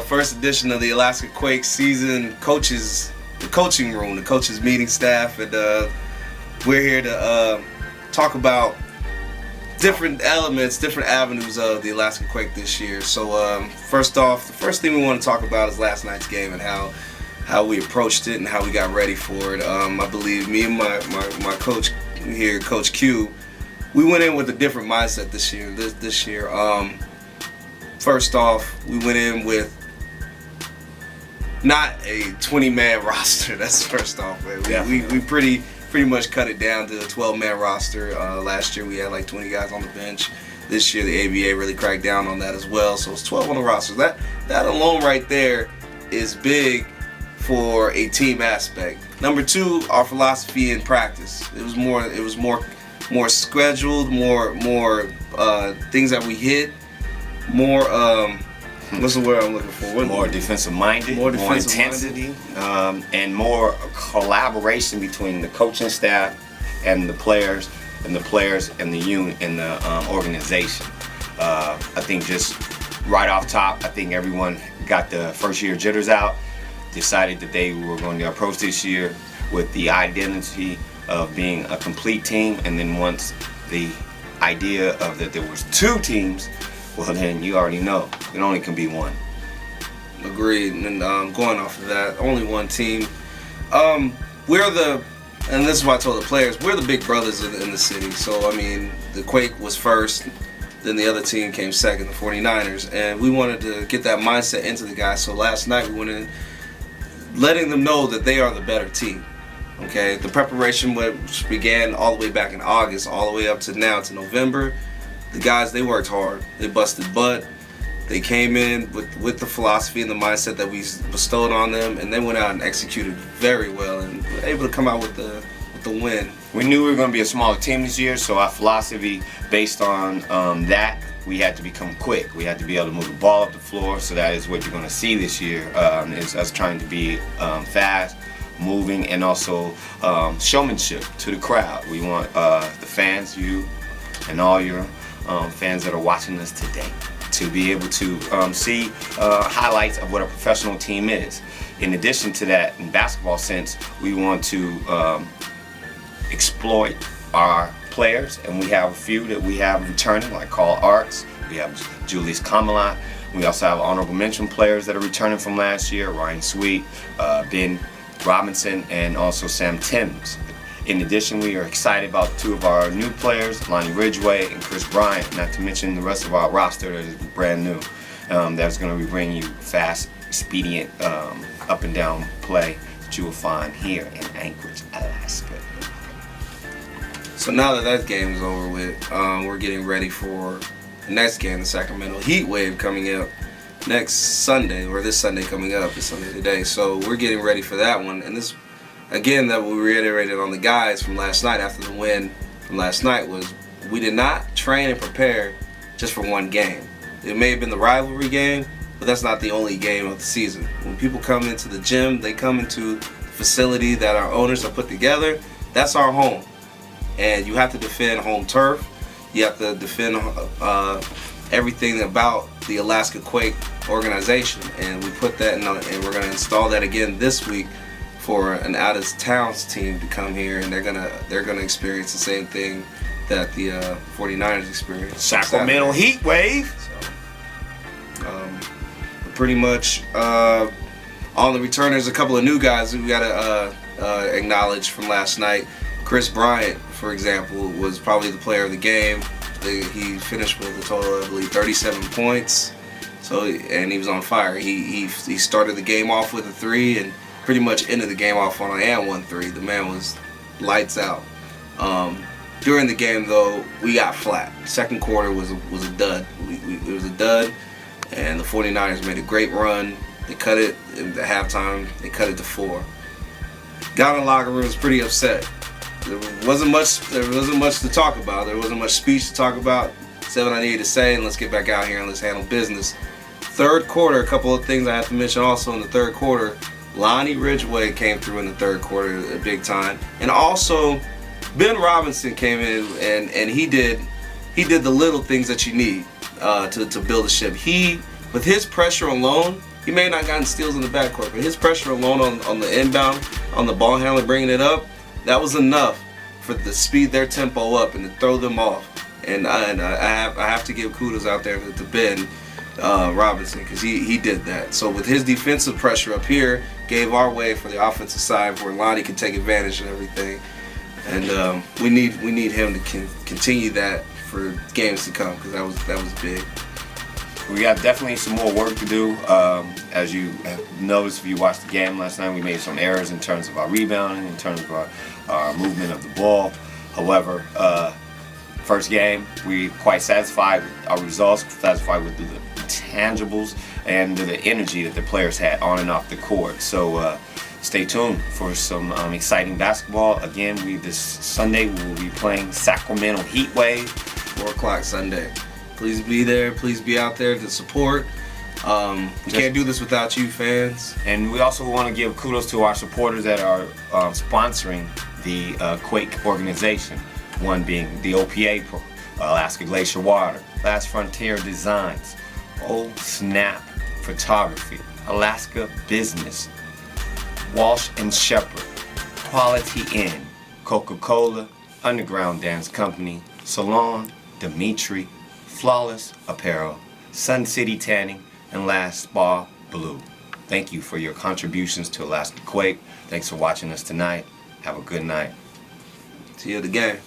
first edition of the Alaska Quake season the coaching room, the coaches meeting staff, and we're here to talk about different elements, different avenues of the Alaska Quake this year. So first off, the first thing we want to talk about is last night's game and how we approached it and how we got ready for it. I believe me and my coach here, Coach Q, we went in with a different mindset this year. First off, we went in with not a 20-man roster. That's first off, man. We pretty much cut it down to a 12-man roster. Last year we had like 20 guys on the bench. This year the ABA really cracked down on that as well. So it's 12 on the roster. That alone right there is big for a team aspect. Number two, our philosophy in practice. It was more scheduled, more things that we hit, more what's the word I'm looking for? More defensive minded, more intensity, and more collaboration between the coaching staff and the players, and the unit and the organization. I think just right off top, I think everyone got the first year jitters out, decided that they were going to approach this year with the identity of being a complete team, and then once the idea of that there was two teams, well then you already know it only can be one. Agreed. And going off of that, only one team. And this is what I told the players, we're the big brothers in the city. So I mean, the Quake was first, then the other team came second, the 49ers, and we wanted to get that mindset into the guys. So last night we went in letting them know that they are the better team. Okay, the preparation which began all the way back in August, all the way up to now to November, the guys, they worked hard. They busted butt. They came in with the philosophy and the mindset that we bestowed on them, and they went out and executed very well and were able to come out with the win. We knew we were going to be a smaller team this year, so our philosophy based on that, we had to become quick. We had to be able to move the ball up the floor, so that is what you're going to see this year, is us trying to be fast, moving, and also showmanship to the crowd. We want the fans, you and all your fans that are watching us today, to be able to see highlights of what a professional team is. In addition to that, in basketball sense, we want to exploit our players, and we have a few that we have returning, like Carl Arts, we have Julius Kamalat, we also have honorable mention players that are returning from last year, Ryan Sweet, Ben Robinson, and also Sam Timms. In addition, we are excited about two of our new players, Lonnie Ridgway and Chris Bryant, not to mention the rest of our roster that is brand new. That's going to be bringing you fast, expedient, up and down play that you will find here in Anchorage, Alaska. So now that game is over with, we're getting ready for the next game, the Sacramento Heat Wave, coming up next Sunday, or this Sunday coming up, this Sunday today. So we're getting ready for that one. And this, again, that we reiterated on the guys from last night after the win from last night was we did not train and prepare just for one game. It may have been the rivalry game, but that's not the only game of the season. When people come into the gym, they come into the facility that our owners have put together. That's our home. And you have to defend home turf. You have to defend everything about the Alaska Quake organization. And we put that in, and we're going to install that again this week for an out-of-towns team to come here, and they're gonna experience the same thing that the 49ers experienced. Sacramento Heat Wave. So, pretty much on the returners, a couple of new guys we gotta acknowledge from last night. Chris Bryant, for example, was probably the player of the game. He finished with a total of, I believe, 37 points. So, and he was on fire. He started the game off with a 3 and pretty much ended the game off on an and 1-3. The man was lights out. During the game, though, we got flat. Second quarter was a dud. It was a dud, and the 49ers made a great run. They cut it at halftime. They cut it to 4. Got in the locker room, was pretty upset. There wasn't much to talk about. There wasn't much speech to talk about. Said what I needed to say, and let's get back out here and let's handle business. Third quarter, a couple of things I have to mention also in the third quarter. Lonnie Ridgway came through in the third quarter big time, and also Ben Robinson came in and he did the little things that you need to build a ship. He, with his pressure alone, he may not gotten steals in the backcourt, but his pressure alone on the inbound, on the ball handler, bringing it up, that was enough for the speed their tempo up and to throw them off. And I have to give kudos out there to Ben Robinson, because he did that. So with his defensive pressure up here, gave our way for the offensive side where Lonnie could take advantage of everything. And we need him to continue that for games to come, because that was big. We got definitely some more work to do. As you have noticed if you watched the game last night, we made some errors in terms of our rebounding, in terms of our movement of the ball. However, first game, we quite satisfied with our results, satisfied with the tangibles and the energy that the players had on and off the court. So stay tuned for some exciting basketball. Again, this Sunday we will be playing Sacramento Heat Wave. 4 o'clock Sunday. Please be there. Please be out there to support. We can't do this without you, fans. And we also want to give kudos to our supporters that are sponsoring the Quake organization. One being the OPA, Alaska Glacier Water, Last Frontier Designs, Old Snap Photography, Alaska Business, Walsh and Shepherd, Quality Inn, Coca-Cola, Underground Dance Company, Salon, Dimitri, Flawless Apparel, Sun City Tanning, and Last Spa Blue. Thank you for your contributions to Alaska Quake. Thanks for watching us tonight. Have a good night. See you at the game.